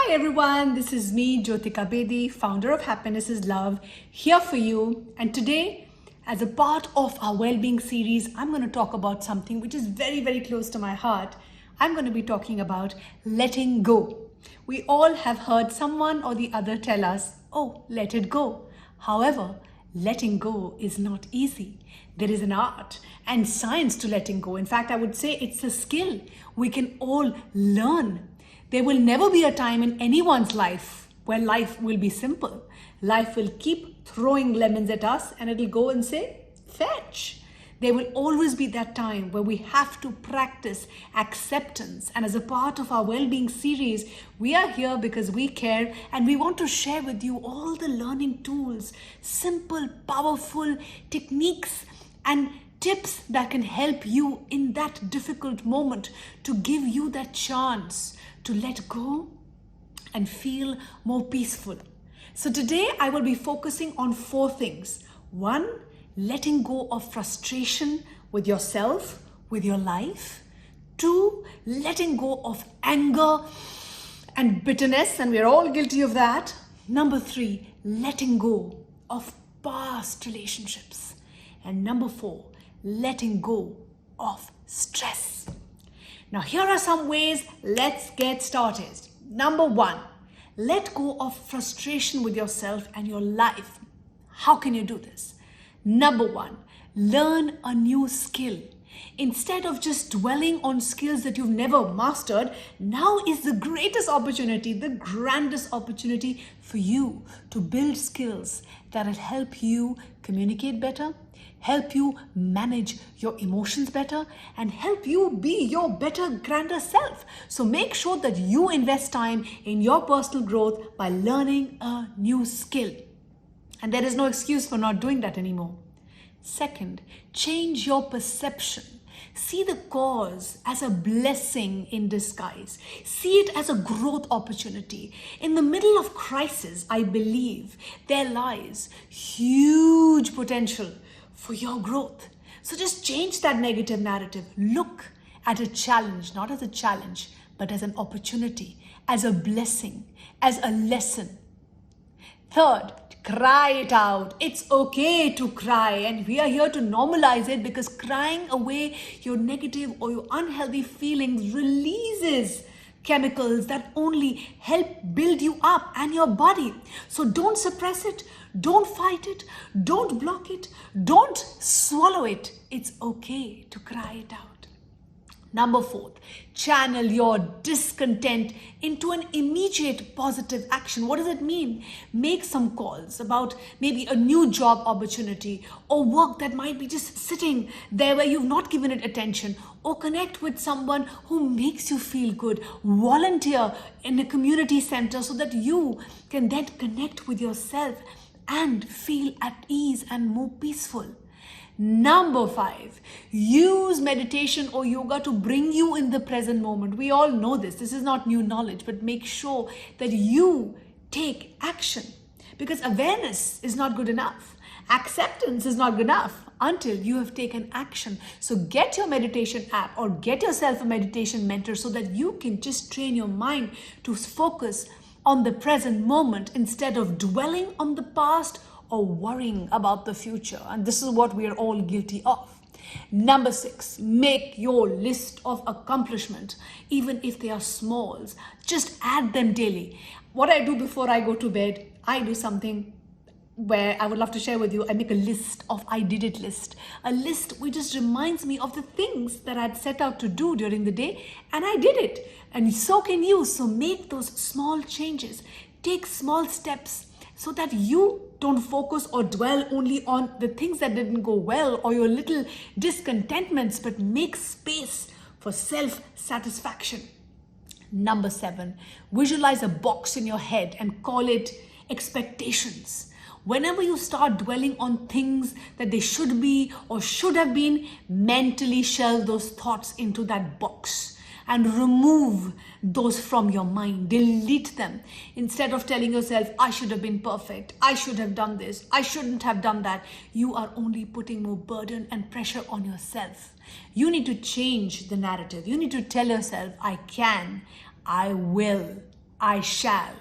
Hi everyone, this is me, Jyotika Bedi, founder of Happiness is Love, here for you. And today, as a part of our well-being series, I'm going to talk about something which is very, very close to my heart. I'm going to be talking about letting go. We all have heard someone or the other tell us, oh, let it go. However, letting go is not easy. There is an art and science to letting go. In fact, I would say it's a skill we can all learn. There will never be a time in anyone's life where life will be simple. Life will keep throwing lemons at us and it'll go and say, fetch. There will always be that time where we have to practice acceptance. And as a part of our well-being series, we are here because we care and we want to share with you all the learning tools, simple, powerful techniques and tips that can help you in that difficult moment to give you that chance to let go and feel more peaceful. So today I will be focusing on 4 things. 1, letting go of frustration with yourself, with your life. 2, letting go of anger and bitterness, and we're all guilty of that. Number 3, letting go of past relationships. And number 4, letting go of stress. Now, here are some ways. Let's get started. Number 1, let go of frustration with yourself and your life. How can you do this? Number 1, learn a new skill. Instead of just dwelling on skills that you've never mastered, now is the greatest opportunity, the grandest opportunity for you to build skills that will help you communicate better, help you manage your emotions better, and help you be your better, grander self. So make sure that you invest time in your personal growth by learning a new skill. And there is no excuse for not doing that anymore. Second, change your perception. See the cause as a blessing in disguise. See it as a growth opportunity. In the middle of crisis, I believe there lies huge potential for your growth. So just change that negative narrative. Look at a challenge, not as a challenge, but as an opportunity, as a blessing, as a lesson. Third, cry it out. It's okay to cry, and we are here to normalize it because crying away your negative or your unhealthy feelings releases chemicals that only help build you up and your body. So don't suppress it, don't fight it, don't block it, don't swallow it. It's okay to cry it out. Number 4, channel your discontent into an immediate positive action. What does it mean? Make some calls about maybe a new job opportunity or work that might be just sitting there where you've not given it attention, or connect with someone who makes you feel good. Volunteer in a community center so that you can then connect with yourself and feel at ease and more peaceful. Number 5, use meditation or yoga to bring you in the present moment. We all know this. This is not new knowledge, but make sure that you take action, because awareness is not good enough. Acceptance is not good enough until you have taken action. So get your meditation app or get yourself a meditation mentor so that you can just train your mind to focus on the present moment instead of dwelling on the past or worrying about the future. And this is what we are all guilty of. Number 6, make your list of accomplishment, even if they are small. Just add them daily. What I do before I go to bed, I do something where I would love to share with you. I make a list of I did it list. A list which just reminds me of the things that I'd set out to do during the day, and I did it. And so can you. So make those small changes. Take small steps so that you don't focus or dwell only on the things that didn't go well or your little discontentments, but make space for self-satisfaction. Number 7, visualize a box in your head and call it expectations. Whenever you start dwelling on things that they should be or should have been, mentally shelve those thoughts into that box and remove those from your mind. Delete them. Instead of telling yourself, I should have been perfect, I should have done this, I shouldn't have done that, you are only putting more burden and pressure on yourself. You need to change the narrative. You need to tell yourself, I can, I will, I shall.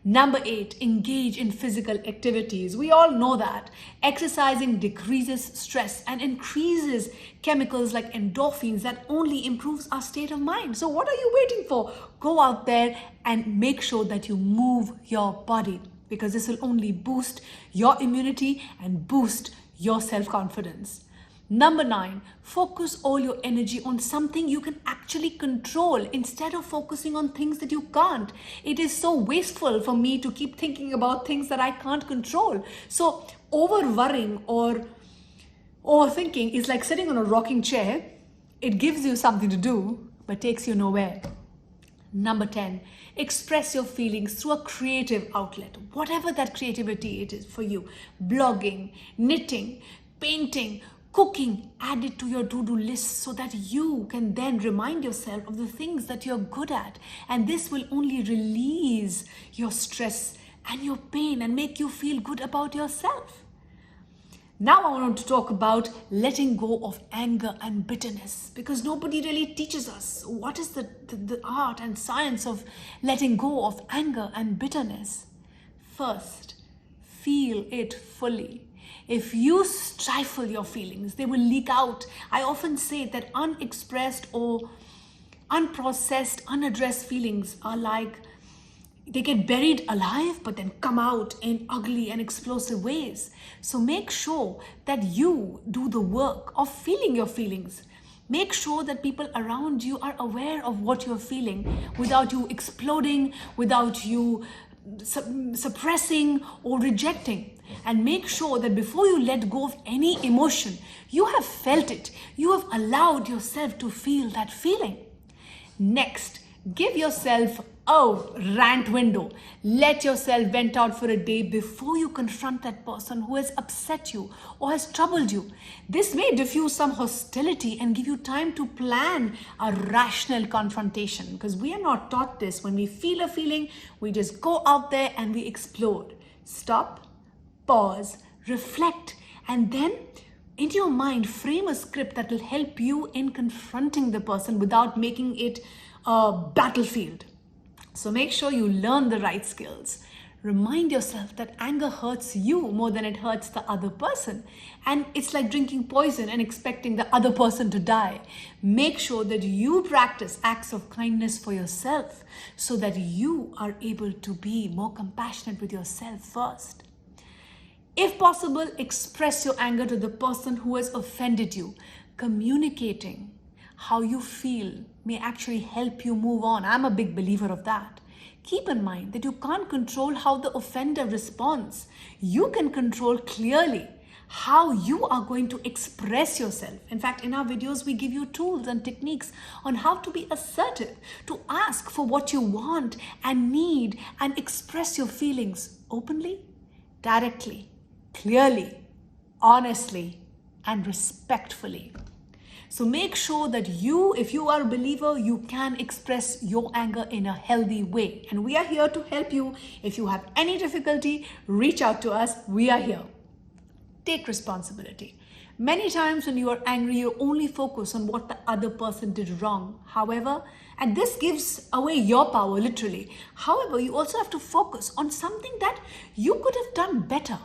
Number 8, engage in physical activities. We all know that exercising decreases stress and increases chemicals like endorphins that only improves our state of mind. So what are you waiting for? Go out there and make sure that you move your body, because this will only boost your immunity and boost your self-confidence. Number 9, focus all your energy on something you can actually control instead of focusing on things that you can't. It is so wasteful for me to keep thinking about things that I can't control. So over worrying or overthinking is like sitting on a rocking chair. It gives you something to do, but takes you nowhere. Number 10, express your feelings through a creative outlet, whatever that creativity it is for you. Blogging, knitting, painting, cooking, add it to your to-do list so that you can then remind yourself of the things that you're good at. And this will only release your stress and your pain and make you feel good about yourself. Now I want to talk about letting go of anger and bitterness, because nobody really teaches us what is the art and science of letting go of anger and bitterness. First, feel it fully. If you stifle your feelings, they will leak out. I often say that unexpressed or unprocessed, unaddressed feelings are like they get buried alive but then come out in ugly and explosive ways. So make sure that you do the work of feeling your feelings. Make sure that people around you are aware of what you're feeling without you exploding, without you suppressing or rejecting. And make sure that before you let go of any emotion, you have felt it. You have allowed yourself to feel that feeling. Next, give yourself a rant window. Let yourself vent out for a day before you confront that person who has upset you or has troubled you. This may diffuse some hostility and give you time to plan a rational confrontation, because we are not taught this. When we feel a feeling, we just go out there and we explode. Stop, pause, reflect, and then in your mind frame a script that will help you in confronting the person without making it a battlefield. So make sure you learn the right skills. Remind yourself that anger hurts you more than it hurts the other person. And it's like drinking poison and expecting the other person to die. Make sure that you practice acts of kindness for yourself so that you are able to be more compassionate with yourself first. If possible, express your anger to the person who has offended you. Communicating how you feel may actually help you move on. I'm a big believer of that. Keep in mind that you can't control how the offender responds. You can control clearly how you are going to express yourself. In fact, in our videos, we give you tools and techniques on how to be assertive, to ask for what you want and need and express your feelings openly, directly, clearly, honestly, and respectfully. So make sure that you, if you are a believer, you can express your anger in a healthy way. And we are here to help you. If you have any difficulty, reach out to us. We are here. Take responsibility. Many times when you are angry, you only focus on what the other person did wrong. However, and this gives away your power literally. However, you also have to focus on something that you could have done better.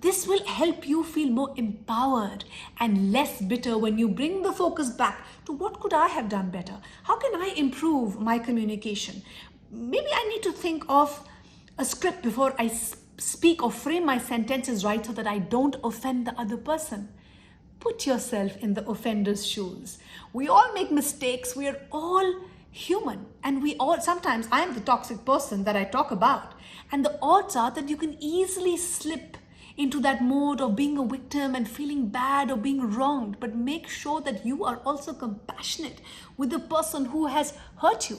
This will help you feel more empowered and less bitter when you bring the focus back to what could I have done better? How can I improve my communication? Maybe I need to think of a script before I speak or frame my sentences right so that I don't offend the other person. Put yourself in the offender's shoes. We all make mistakes. We are all human, and we all, sometimes I am the toxic person that I talk about, and the odds are that you can easily slip into that mode of being a victim and feeling bad or being wronged. But make sure that you are also compassionate with the person who has hurt you.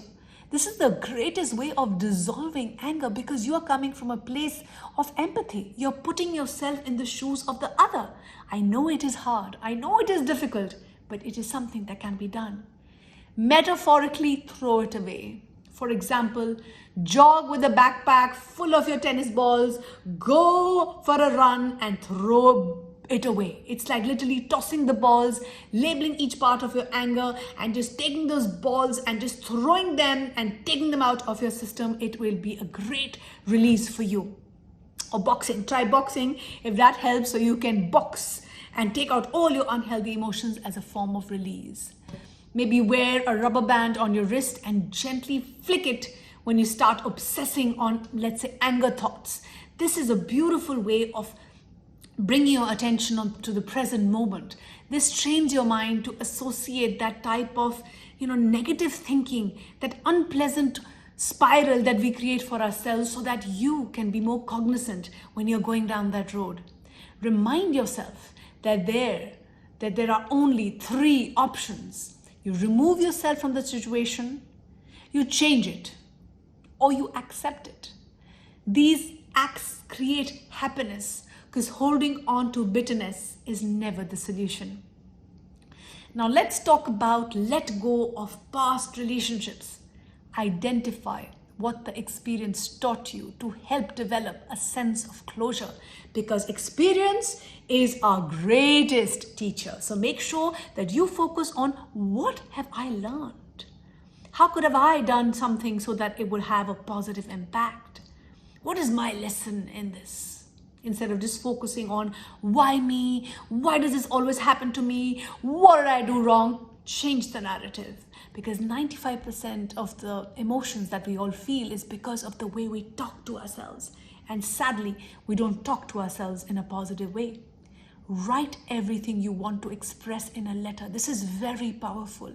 This is the greatest way of dissolving anger, because you are coming from a place of empathy. You're putting yourself in the shoes of the other. I know it is hard. I know it is difficult, but it is something that can be done. Metaphorically, throw it away. For example, jog with a backpack full of your tennis balls, go for a run and throw it away. It's like literally tossing the balls, labeling each part of your anger, and just taking those balls and just throwing them and taking them out of your system. It will be a great release for you. Or boxing. Try boxing if that helps, so you can box and take out all your unhealthy emotions as a form of release. Maybe wear a rubber band on your wrist and gently flick it when you start obsessing on, let's say, anger thoughts. This is a beautiful way of bringing your attention to the present moment. This trains your mind to associate that type of, negative thinking, that unpleasant spiral that we create for ourselves, so that you can be more cognizant when you're going down that road. Remind yourself that there are only 3 options. You remove yourself from the situation, you change it, or you accept it. These acts create happiness, because holding on to bitterness is never the solution. Now let's talk about let go of past relationships. Identify what the experience taught you to help develop a sense of closure, because experience is our greatest teacher. So make sure that you focus on, what have I learned? How could have I done something so that it would have a positive impact? What is my lesson in this? Instead of just focusing on, why me? Why does this always happen to me? What did I do wrong? Change the narrative. Because 95% of the emotions that we all feel is because of the way we talk to ourselves. And sadly, we don't talk to ourselves in a positive way. Write everything you want to express in a letter. This is very powerful.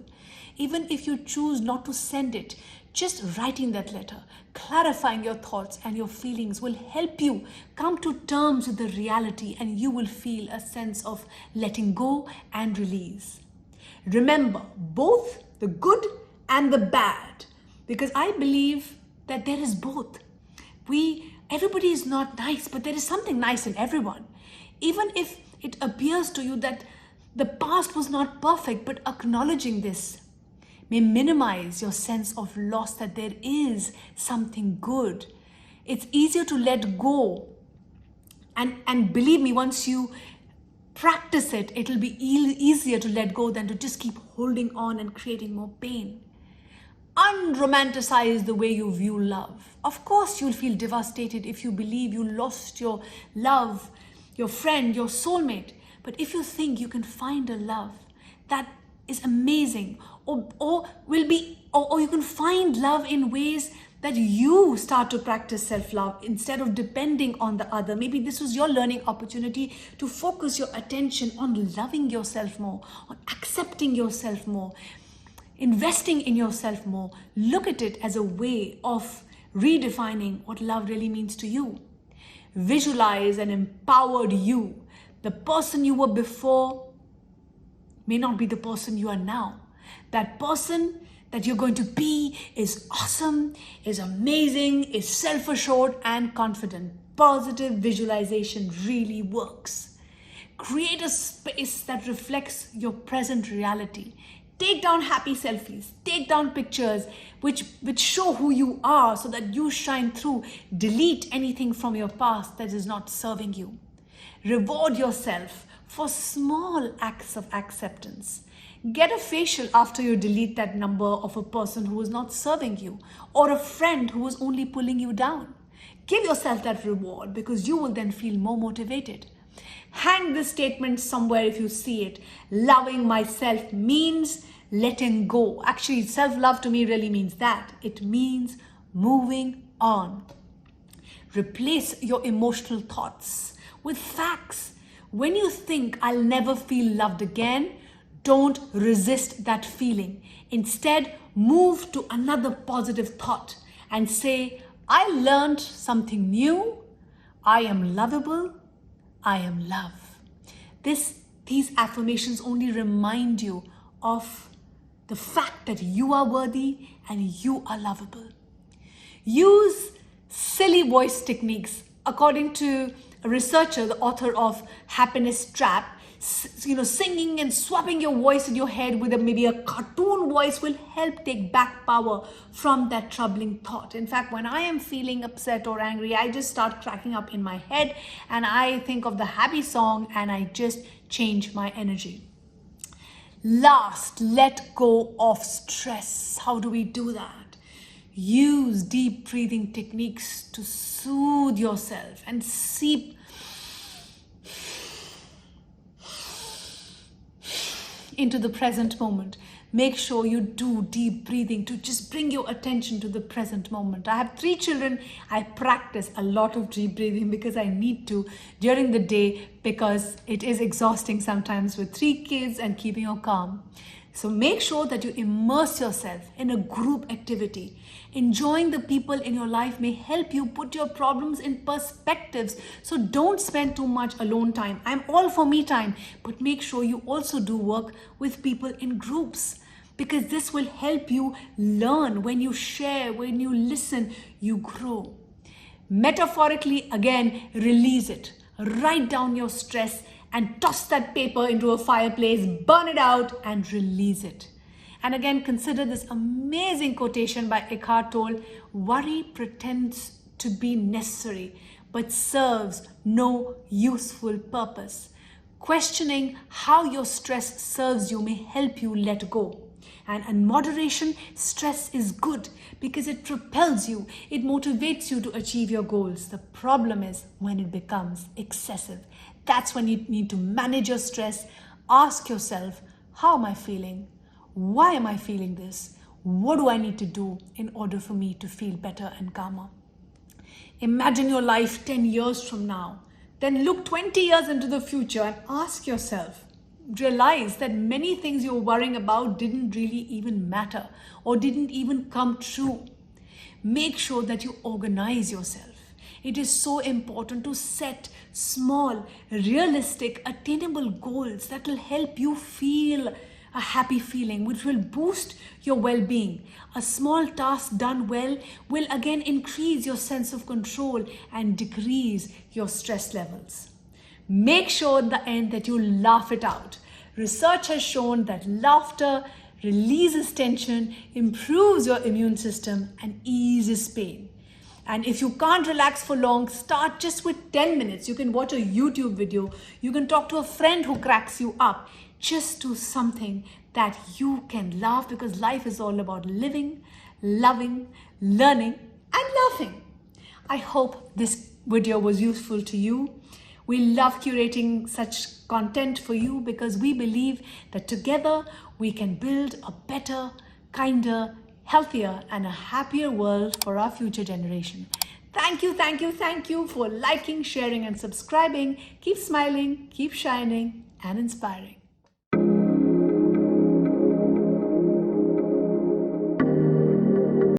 Even if you choose not to send it, just writing that letter, clarifying your thoughts and your feelings will help you come to terms with the reality, and you will feel a sense of letting go and release. Remember both the good and the bad, because I believe that there is both. Everybody is not nice, but there is something nice in everyone. Even if it appears to you that the past was not perfect, but acknowledging this may minimize your sense of loss, that there is something good. It's easier to let go. And believe me, once you practice it, it'll be easier to let go than to just keep holding on and creating more pain. Unromanticize the way you view love. Of course, you'll feel devastated if you believe you lost your love, your friend, your soulmate. But if you think you can find a love that is amazing, or you can find love in ways that you start to practice self-love instead of depending on the other. Maybe this was your learning opportunity to focus your attention on loving yourself more, on accepting yourself more, investing in yourself more. Look at it as a way of redefining what love really means to you. Visualize an empowered you. The person you were before may not be the person you are now. That person that you're going to be is awesome, is amazing, is self-assured and confident. Positive visualization really works. Create a space that reflects your present reality. Take down happy selfies. Take down pictures which show who you are, so that you shine through. Delete anything from your past that is not serving you. Reward yourself for small acts of acceptance. Get a facial after you delete that number of a person who is not serving you, or a friend who is only pulling you down. Give yourself that reward, because you will then feel more motivated. Hang this statement somewhere if you see it. Loving myself means letting go. Actually, self-love to me really means that. It means moving on. Replace your emotional thoughts with facts. When you think, I'll never feel loved again, don't resist that feeling. Instead, move to another positive thought and say, I learned something new. I am lovable. I am love. These affirmations only remind you of the fact that you are worthy and you are lovable. Use silly voice techniques. According to a researcher, the author of Happiness Trap, Singing and swapping your voice in your head with maybe a cartoon voice will help take back power from that troubling thought. In fact, when I am feeling upset or angry, I just start cracking up in my head and I think of the happy song and I just change my energy. Last, let go of stress. How do we do that? Use deep breathing techniques to soothe yourself and seep into the present moment. Make sure you do deep breathing to just bring your attention to the present moment. I have 3 children. I practice a lot of deep breathing because I need to during the day because it is exhausting sometimes with 3 kids and keeping you calm. So make sure that you immerse yourself in a group activity. Enjoying the people in your life may help you put your problems in perspectives. So don't spend too much alone time. I'm all for me time, but make sure you also do work with people in groups because this will help you learn. When you share, when you listen, you grow. Metaphorically, again, release it. Write down your stress and toss that paper into a fireplace, burn it out and release it. And again, consider this amazing quotation by Eckhart Tolle: worry pretends to be necessary, but serves no useful purpose. Questioning how your stress serves you may help you let go. And in moderation, stress is good because it propels you, it motivates you to achieve your goals. The problem is when it becomes excessive. That's when you need to manage your stress. Ask yourself, how am I feeling? Why am I feeling this? What do I need to do in order for me to feel better and calmer? Imagine your life 10 years from now. Then look 20 years into the future and ask yourself, realize that many things you're worrying about didn't really even matter or didn't even come true. Make sure that you organize yourself. It is so important to set small, realistic, attainable goals that will help you feel a happy feeling, which will boost your well-being. A small task done well will again increase your sense of control and decrease your stress levels. Make sure at the end that you laugh it out. Research has shown that laughter releases tension, improves your immune system, and eases pain. And if you can't relax for long, start just with 10 minutes. You can watch a YouTube video. You can talk to a friend who cracks you up. Just do something that you can laugh, because life is all about living, loving, learning, and laughing. I hope this video was useful to you. We love curating such content for you because we believe that together we can build a better, kinder, healthier, and a happier world for our future generation. Thank you for liking, sharing, and subscribing. Keep smiling, keep shining, and inspiring.